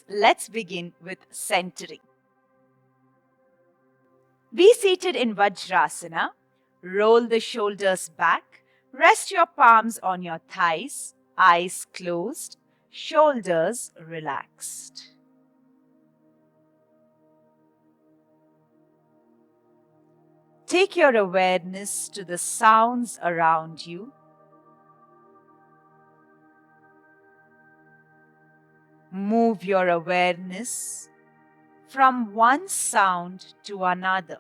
let's begin with centering. Be seated in Vajrasana. Roll the shoulders back. Rest your palms on your thighs, eyes closed, shoulders relaxed. Take your awareness to the sounds around you. Move your awareness from one sound to another.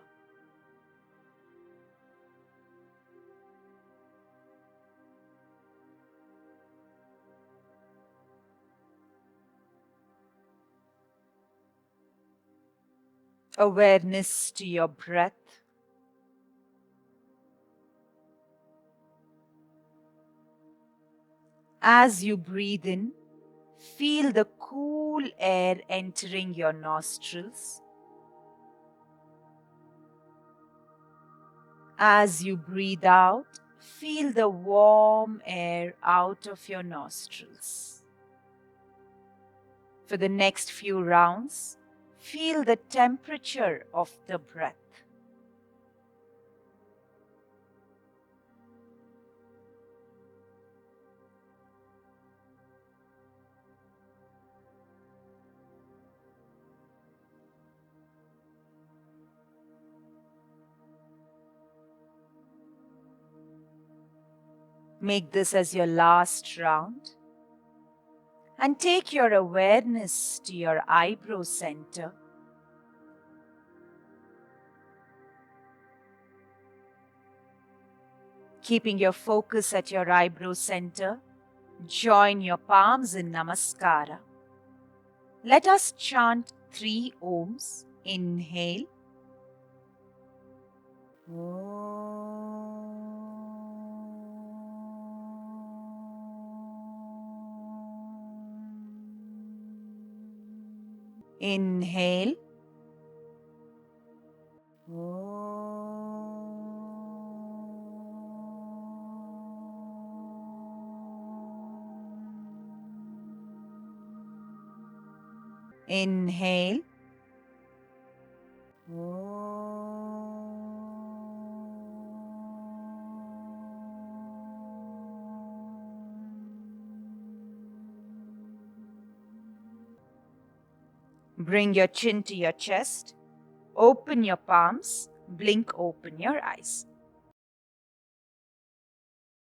Awareness to your breath. As you breathe in, feel the cool air entering your nostrils. As you breathe out, feel the warm air out of your nostrils. For the next few rounds, feel the temperature of the breath. Make this as your last round and take your awareness to your eyebrow center. Keeping your focus at your eyebrow center, join your palms in Namaskara. Let us chant 3 Oms. Inhale. Inhale. Inhale. Bring your chin to your chest. Open your palms. Blink open your eyes.